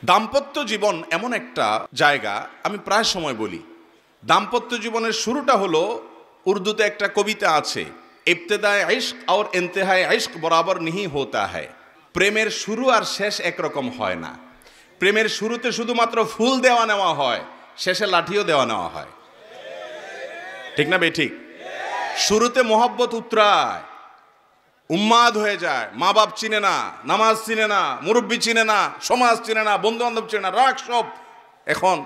দাম্পত্য জীবন এমন একটা জায়গা, আমি প্রায় সময় বলি, দাম্পত্য জীবনের শুরুটা হলো, উর্দুতে একটা কবিতা আছে, ইবতেদায়ে ইশক আর ইন্তেহায়ে ইশক বরাবর নিহি হোতা হ্যায়। প্রেমের শুরু আর শেষ একরকম হয় না। প্রেমের শুরুতে শুধুমাত্র ফুল দেওয়া নেওয়া হয়, শেষে লাঠিও দেওয়া নেওয়া হয়। ঠিক না বেঠিক? শুরুতে মোহব্বত উতরায়, উন্মাদ হয়ে যায়, মা বাপ চিনে না, নামাজ চিনে না, মুরব্বী চিনে না, সমাজ চিনে না, বন্ধু বান্ধব চিনে না, রাগ সব। এখন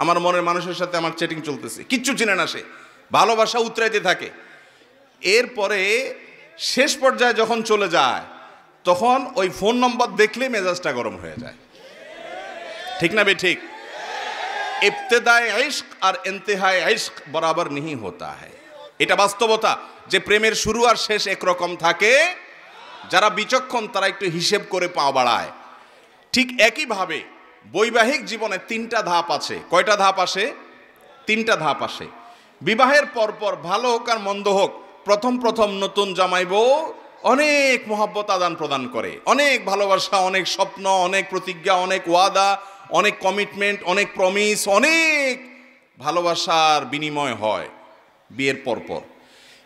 আমার মনের মানুষের সাথে আমার চ্যাটিং চলতেছে, কিচ্ছু চিনে না, সে ভালোবাসা উতরাইতে থাকে। এরপরে শেষ পর্যায়ে যখন চলে যায়, তখন ওই ফোন নম্বর দেখলে মেজাজটা গরম হয়ে যায়। ঠিক না বেঠিক? ইবতেদায়ে ইশক আর ইন্তেহায়ে ইশক বরাবর নিহি হোতা হ্যায়। এটা বাস্তবতা যে প্রেমের শুরু আর শেষ একরকম থাকে। যারা বিচক্ষণ তারা একটু হিসেব করে পা বাড়ায়। ঠিক একইভাবে বৈবাহিক জীবনে তিনটা ধাপ আছে। কয়টা ধাপ আসে? তিনটা ধাপ আসে। বিবাহের পরপর ভালো হোক আর মন্দ হোক, প্রথম প্রথম নতুন জামাই বউ অনেক মহব্বত আদান প্রদান করে, অনেক ভালোবাসা, অনেক স্বপ্ন, অনেক প্রতিজ্ঞা, অনেক ওয়াদা, অনেক কমিটমেন্ট, অনেক প্রমিস, অনেক ভালোবাসার বিনিময় হয় বিয়ের পরপর।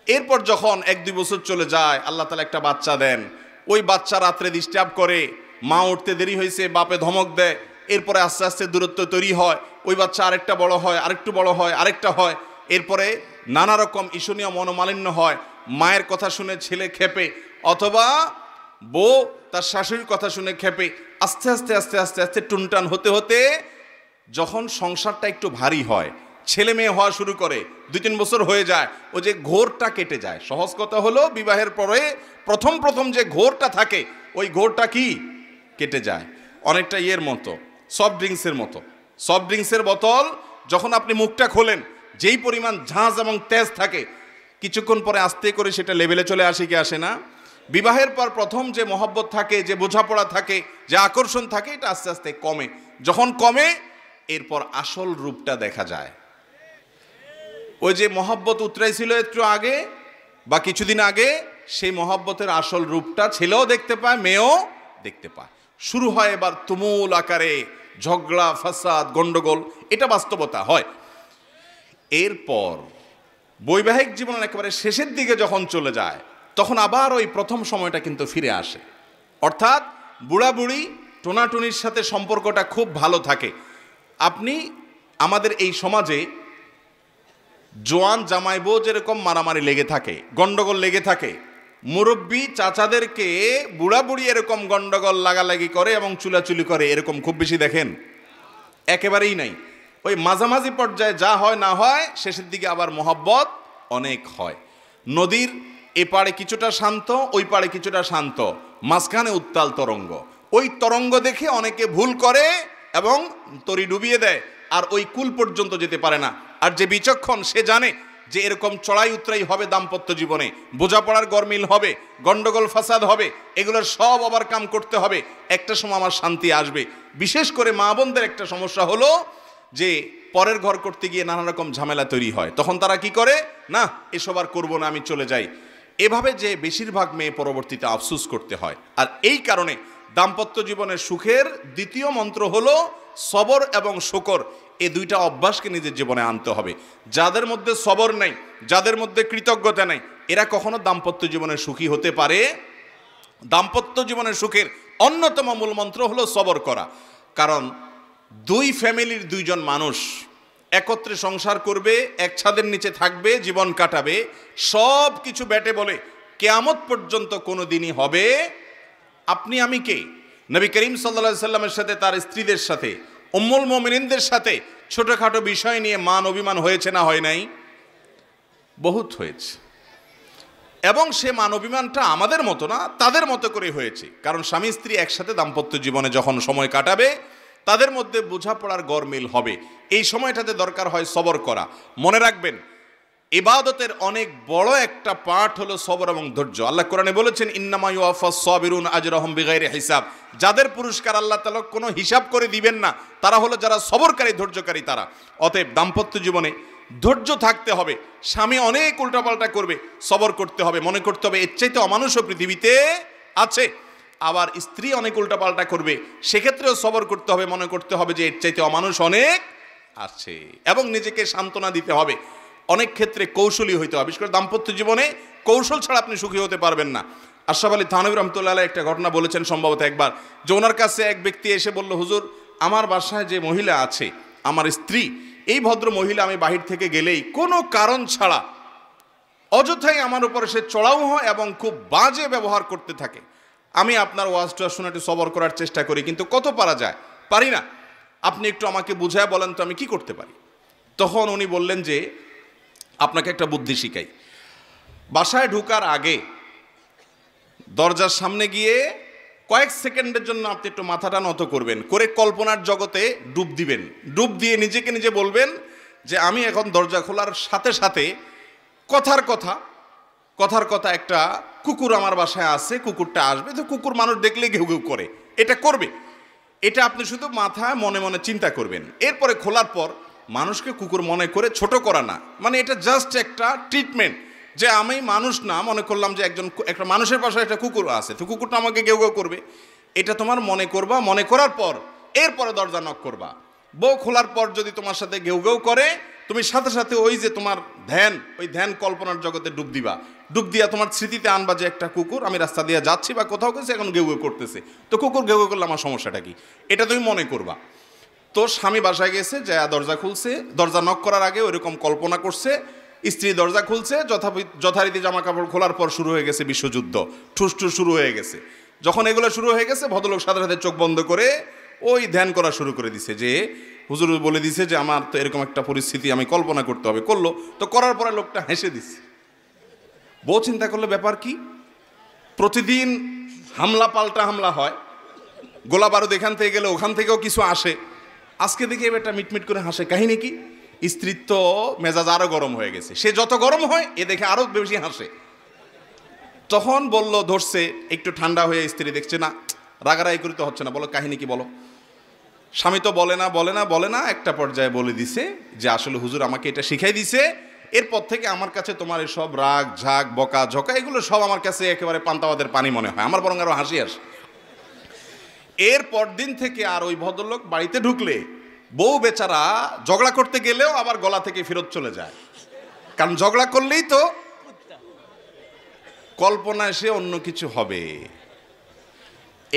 এরপর যখন 1-2 বছর চলে যায়, আল্লাহ তাআলা একটা বাচ্চা দেন। ওই বাচ্চা রাত্রে ডিস্টার্ব করে, মা উঠতে দেরি হয়েছে, বাপে ধমক দেয়। এরপরে আস্তে আস্তে দূরত্ব তৈরি হয়। ওই বাচ্চা আরেকটা বড় হয়, আরেকটু বড় হয়, আরেকটা হয়। এরপরে নানা রকম ঈর্ষণীয় মনোমালিন্য হয়। মায়ের কথা শুনে ছেলে খেপে, অথবা বউ তার শাশুড়ির কথা শুনে খেপে। আস্তে আস্তে আস্তে আস্তে আস্তে টুনটান হতে হতে যখন সংসারটা একটু ভারী হয়, ছেলে মেয়ে হওয়া শুরু করে, 2-3 বছর হয়ে যায়, ও যে ঘোরটা কেটে যায়। সহজ কথা হলো, বিবাহের পরে প্রথম প্রথম যে ঘোরটা থাকে, ওই ঘোরটা কি কেটে যায়। অনেকটা ইয়ের মতো, সফট ড্রিঙ্কসের মতো। সফট ড্রিঙ্কসের বোতল যখন আপনি মুখটা খোলেন, যেই পরিমাণ ঝাঁজ এবং তেজ থাকে, কিছুক্ষণ পরে আস্তে করে সেটা লেভেলে চলে আসে কি আসে না? বিবাহের পর প্রথম যে মহব্বত থাকে, যে বোঝাপড়া থাকে, যে আকর্ষণ থাকে, এটা আস্তে আস্তে কমে। যখন কমে, এরপর আসল রূপটা দেখা যায়। ওই যে মহব্বত উতরাইছিল একটু আগে বা কিছুদিন আগে, সেই মহব্বতের আসল রূপটা ছেলেও দেখতে পায়, মেয়েও দেখতে পায়। শুরু হয় এবার তুমুল আকারে ঝগড়া, ফাসাদ, গন্ডগোল। এটা বাস্তবতা হয়। এরপর বৈবাহিক জীবনের একেবারে শেষের দিকে যখন চলে যায়, তখন আবার ওই প্রথম সময়টা কিন্তু ফিরে আসে। অর্থাৎ বুড়া বুড়ি টোনাটুনির সাথে সম্পর্কটা খুব ভালো থাকে। আপনি আমাদের এই সমাজে জোয়ান জামাই বউ যেরকম মারামারি লেগে থাকে, গন্ডগোল লেগে থাকে, মুরব্বী চাচাদেরকে বুড়া বুড়ি এরকম গন্ডগোল লাগালাগি করে এবং চুলাচুলি করে, এরকম খুব বেশি দেখেন? একেবারেই নাই। ওই মাঝামাঝি পর্যায়ে যা হয় না হয়, শেষের দিকে আবার মহব্বত অনেক হয়। নদীর এ পাড়ে কিছুটা শান্ত, ওই পাড়ে কিছুটা শান্ত, মাঝখানে উত্তাল তরঙ্গ। ওই তরঙ্গ দেখে অনেকে ভুল করে এবং তরি ডুবিয়ে দেয়, আর ওই কুল পর্যন্ত যেতে পারে না। আর যে বিচক্ষণ, সে জানে যে এরকম চড়াই উতরাই হবে দাম্পত্য জীবনে, বোঝাপড়ার গরমিল হবে, গন্ডগোল ফাসাদ হবে, এগুলোর সব ওভারকাম করতে হবে। একটা সময় আমার শান্তি আসবে। বিশেষ করে মা বোনদের একটা সমস্যা হলো যে পরের ঘর করতে গিয়ে নানা রকম ঝামেলা তৈরি হয়। তখন তারা কি করে, না এসব আর করবো না, আমি চলে যাই। এভাবে যে বেশিরভাগ মেয়ে পরবর্তীতে আফসোস করতে হয়। আর এই কারণে দাম্পত্য জীবনের সুখের দ্বিতীয় মন্ত্র হলো সবর এবং শুকর। এই দুইটা অভ্যাসকে নিজের জীবনে আনতে হবে। যাদের মধ্যে সবর নেই, যাদের মধ্যে কৃতজ্ঞতা নেই, এরা কখনো দাম্পত্য জীবনে সুখী হতে পারে? দাম্পত্য জীবনের সুখের অন্যতম মূল মন্ত্র হলো সবর করা। কারণ দুই ফ্যামিলির দুইজন মানুষ একত্রে সংসার করবে, এক ছাদের নিচে থাকবে, জীবন কাটাবে, সব কিছু ব্যাটে বলে কিয়ামত পর্যন্ত কোনো দিনই হবে। আপনি আমি কে? নবী করিম সাল্লাল্লাহু আলাইহি সাল্লামের সাথে, তার স্ত্রীদের সাথে, উম্মুল মুমিনিনদের সাথে ছোটখাটো বিষয় নিয়ে মান অভিমান হয়েছে না হয় নাই? বহুত হয়েছে। এবং সে মান অভিমানটা আমাদের মতো না, তাদের মতো করে হয়েছে। কারণ স্বামী স্ত্রী একসাথে দাম্পত্য জীবনে যখন সময় কাটাবে, তাদের মধ্যে বোঝাপড়ার গরমিল হবে। এই সময়টাতে দরকার হয় সবর করা। মনে রাখবেন, ইবাদতের অনেক বড় একটা পার্ট হলো সবর এবং ধৈর্য। আল্লাহ কোরআনে বলেছেন, ইন্নামা ইউওয়াফাস সাবিরুন আজরাহুম বিগাইরি হিসাব। যাদের পুরস্কার আল্লাহ তাআলা কোনো হিসাব করে দিবেন না, তারা হলো যারা সবরকারী, ধৈর্যকারী তারা। অতএব দাম্পত্য জীবনে ধৈর্য থাকতে হবে। স্বামী অনেক উল্টাপাল্টা করবে, সবর করতে হবে। মনে করতে হবে এর চাইতে অমানুষও পৃথিবীতে আছে। আবার স্ত্রী অনেক উল্টাপাল্টা করবে, সেক্ষেত্রেও সবর করতে হবে, মনে করতে হবে যে এর চাইতে অমানুষ অনেক আছে, এবং নিজেকে সান্ত্বনা দিতে হবে। অনেক ক্ষেত্রে কৌশলী হইতে হবে, বিশেষ করে দাম্পত্য জীবনে কৌশল ছাড়া আপনি সুখী হতে পারবেন না। আশরাফ আলী থানভী রহমতুল্লাহ আলাইহি একটা ঘটনা বলেছেন সম্ভবত একবার, যে ওনার কাছে এক ব্যক্তি এসে বলল, হুজুর আমার বাসায় যে মহিলা আছে আমার স্ত্রী, এই ভদ্র মহিলা আমি বাহির থেকে গেলেই কোনো কারণ ছাড়া অযথাই আমার উপরে সে চড়াও হয় এবং খুব বাজে ব্যবহার করতে থাকে। আমি আপনার ওয়াজটা শুনে একটু সবর করার চেষ্টা করি, কিন্তু কত পারা যায়, পারি না। আপনি একটু আমাকে বুঝায় বলেন তো আমি কি করতে পারি। তখন উনি বললেন যে আপনাকে একটা বুদ্ধি শিখাই। বাসায় ঢোকার আগে দরজার সামনে গিয়ে কয়েক সেকেন্ডের জন্য আপনি একটু মাথাটা নত করবেন, করে কল্পনার জগতে ডুব দিবেন। ডুব দিয়ে নিজেকে নিজে বলবেন যে আমি এখন দরজা খোলার সাথে সাথে কথার কথা একটা কুকুর আমার বাসায় আছে, কুকুরটা আসবে, তো কুকুর মানুষ দেখলে ঘেউ ঘেউ করে, এটা করবে। এটা আপনি শুধু মাথায় মনে মনে চিন্তা করবেন। এরপরে খোলার পর মানুষকে কুকুর মনে করে ছোট করা না, মানে এটা জাস্ট একটা ট্রিটমেন্ট, যে আমি মানুষ না, মনে করলাম যে একটা মানুষের বাসায় একটা কুকুর আছে, তো কুকুরটা আমাকে ঘেউ ঘেউ করবে, এটা তোমার মনে করবা। মনে করার পর এরপরে দরজা নক করবা। বউ খোলার পর যদি তোমার সাথে ঘেউ ঘেউ করে, তুমি সাথে সাথে ওই যে তোমার ধ্যান কল্পনার জগতে ডুব দিবা। ডুব দিয়া তোমার স্মৃতিতে আনবা যে একটা কুকুর, আমি রাস্তা দিয়ে যাচ্ছি বা কোথাও গেছে, এখন ঘেউ ঘেউ করতেছে, তো কুকুর ঘেউ ঘেউ করলে আমার সমস্যাটা কি, এটা তুমি মনে করবা। তো স্বামী বাসায় গেছে, যা দরজা খুলছে, দরজা নক করার আগে ওইরকম কল্পনা করছে, স্ত্রী দরজা খুলছে, যথারীতি জামা কাপড় খোলার পর শুরু হয়ে গেছে বিশ্বযুদ্ধ, ঠুসঠুস শুরু হয়ে গেছে। যখন এগুলো শুরু হয়ে গেছে, ভদ্রলোক সাথে সাথে চোখ বন্ধ করে ওই ধ্যান করা শুরু করে দিছে, যে হুজুর বলে দিছে যে আমার তো এরকম একটা পরিস্থিতি আমি কল্পনা করতে হবে। করলো, তো করার পরে লোকটা হেসে দিচ্ছে। বউ চিন্তা করলে ব্যাপার কি, প্রতিদিন হামলা পাল্টা হামলা হয়, গোলা বারুদ এখান থেকে গেলে ওখান থেকেও কিছু আসে, আজকে দেখি এবার একটা মিটমিট করে হাসে, কাহিনী কি? স্ত্রীর তো মেজাজ আরো গরম হয়ে গেছে, সে যত গরম হয় এ দেখে আরো বেশি হাসে। তখন বলল, ধরছে একটু ঠান্ডা হয়ে, স্ত্রী দেখছে না রাগারাগি করতে হচ্ছে না, বলো কাহিনী কি বলো। স্বামী তো বলে না, একটা পর্যায়ে বলে দিছে যে আসলে হুজুর আমাকে এটা শিখাই দিছে, এরপর থেকে আমার কাছে তোমার এসব রাগ ঝাগ বকা ঝকা এগুলো সব আমার কাছে একেবারে পান্তাবাদের পানি মনে হয়, আমার বরং আরো হাসি আসে। এরপর দিন থেকে আর ওই ভদ্রলোক বাড়িতে ঢুকলে বউ বেচারা ঝগড়া করতে গেলেও আবার গলা থেকে ফেরত চলে যায়, কারণ ঝগড়া করলেই তো কল্পনা এসে অন্য কিছু হবে।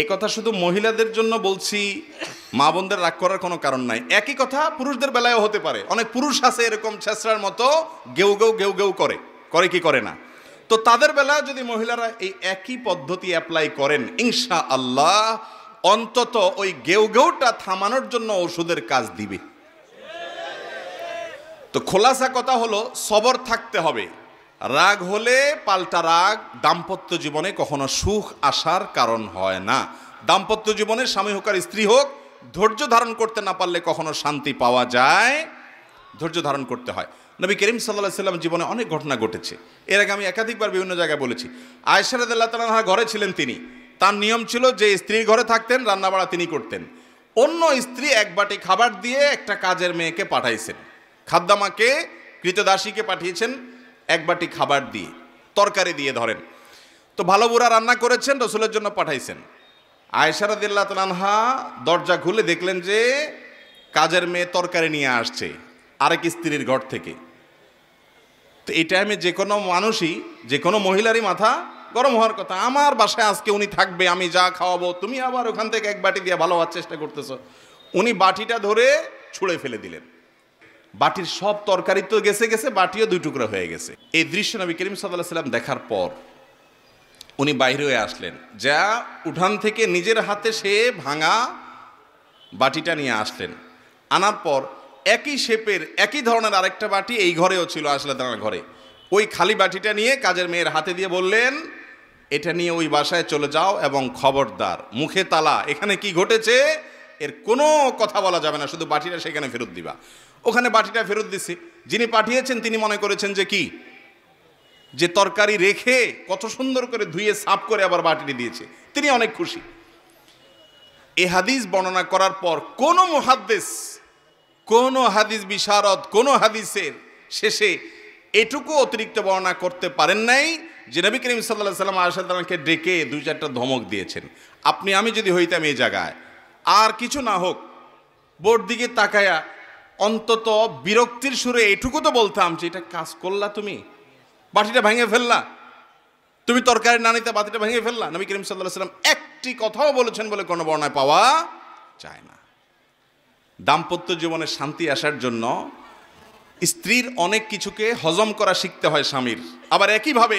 এ কথা শুধু মহিলাদের জন্য বলছি, মা বোনদের রাগ করার কোনো কারণ নাই। একই কথা পুরুষদের বেলায়ও হতে পারে, অনেক পুরুষ আছে এরকম ছেঁচড়ার মতো গেউ গেউ করে কি করে না, তো তাদের বেলায় যদি মহিলারা এই একই পদ্ধতি অ্যাপ্লাই করেন, ইনশাআল্লাহ অন্তত ওই গেউটা থামানোর জন্য ওষুধের কাজ দিবে। তো খোলাসা কথা হলো, সবর থাকতে হবে। রাগ হলে পাল্টা রাগ দাম্পত্য জীবনে কখনো সুখ আসার কারণ হয় না। দাম্পত্য জীবনে স্বামী হোক আর স্ত্রী হোক, ধৈর্য ধারণ করতে না পারলে কখনো শান্তি পাওয়া যায়, ধৈর্য ধারণ করতে হয়। নবী করিম সাল্লাল্লাহু আলাইহি সাল্লাম জীবনে অনেক ঘটনা ঘটেছে, এর আগে আমি একাধিকবার বিভিন্ন জায়গায় বলেছি। আয়েশা রাদিয়াল্লাহু তাআলা আনহা ঘরে ছিলেন, তিনি, তার নিয়ম ছিল যে স্ত্রীর ঘরে থাকতেন, রান্নাবাড়া তিনি করতেন। অন্য স্ত্রী এক বাটি খাবার দিয়ে একটা কাজের মেয়েকে পাঠাইছেন, খাদ্দামাকে কৃতদাসীকে পাঠিয়েছেন এক বাটি খাবার দিয়ে, তরকারি দিয়ে ধরেন। তো ভালো বুড়া রান্না করেছেন, রসুলের জন্য পাঠাইছেন। আয়েশা রাদিয়াল্লাহু তাআলা আনহা দরজা খুলে দেখলেন যে কাজের মেয়ে তরকারি নিয়ে আসছে আরেক স্ত্রীর ঘর থেকে। তো এই টাইমে যে কোনো মানুষই, যে কোনো মহিলারই মাথা গরম হওয়ার কথা, আমার বাসায় আজকে উনি থাকবে, আমি যা খাওয়াবো, তুমি আবার ওখান থেকে এক বাটি দিয়ে ভালো হওয়ার চেষ্টা করতেছ। উনি বাটিটা ধরে ছুঁড়ে ফেলে দিলেন, বাটির সব তরকারি তো গেছে, বাটিও দুই টুকরা হয়ে গেছে। এই দৃশ্য নবী করিম সাল্লাল্লাহু আলাইহি সাল্লাম দেখার পর উনি বাইরে হয়ে আসলেন, যা উঠান থেকে নিজের হাতে সে ভাঙা বাটিটা নিয়ে আসলেন। আনার পর একই শেপের একই ধরনের আরেকটা বাটি এই ঘরেও ছিল, আসলে তার ঘরে, ওই খালি বাটিটা নিয়ে কাজের মেয়ের হাতে দিয়ে বললেন, এটা নিয়ে ওই বাসায় চলে যাও এবং খবরদার মুখে তালা, এখানে কি ঘটেছে এর কোনো কথা বলা যাবে না, শুধু বাটিটা সেখানে ফেরত দিবা। ওখানে বাটিটা ফেরত দিছে। যিনি পাঠিয়েছেন তিনি মনে করেছেন যে কি, যে তরকারি রেখে কত সুন্দর করে ধুয়ে সাফ করে আবার বাটিটি দিয়েছে, তিনি অনেক খুশি। এই হাদিস বর্ণনা করার পর কোন মুহাদ্দিস, কোন হাদিস বিশারদ, কোন হাদিসের শেষে এটুকু অতিরিক্ত বর্ণনা করতে পারেন নাই যে নবী করিম সাল্লাল্লাহু আলাইহি ওয়াসাল্লাম আয়েশা রাদিয়াল্লাহু আনহাকে ডেকে দুই চারটা ধমক দিয়েছেন। আপনি আমি যদি হইতাম এই জায়গায়, আর কিছু না হোক বোর দিকে তাকায়া অন্তত বিরক্তির সুরে এটুকু তো বলতাম যে এটা কাজ করলা, তুমি বাটিটা ভেঙে ফেললা, তুমি তরকারি না নিতে বাটিটা ভেঙে ফেললা। নবী করিম সাল্লাল্লাহু আলাইহি ওয়াসাল্লাম একটি কথাও বলেছেন বলে কোনো বর্ণনায় পাওয়া যায় না। দাম্পত্য জীবনে শান্তি আসার জন্য স্ত্রীর অনেক কিছুকে হজম করা শিখতে হয় স্বামীর, আবার একইভাবে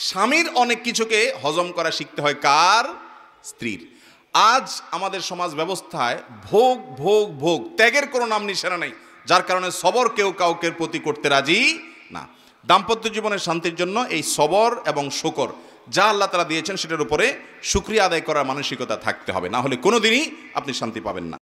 স্বামীর অনেক কিছুকে হজম করা শিখতে হয় কার? স্ত্রীর। আজ আমাদের সমাজ ব্যবস্থায় ভোগ ভোগ ভোগ, ত্যাগের কোনো নাম নিশানা নেই, যার কারণে সবর কেউ কাউকে প্রতি করতে রাজি না। দাম্পত্য জীবনের শান্তির জন্য এই সবর এবং শুকর যা আল্লাহ তাআলা দিয়েছেন সেটার উপরে শুকরিয়া আদায় করার মানসিকতা থাকতে হবে, না হলে কোনোদিনই আপনি শান্তি পাবেন না।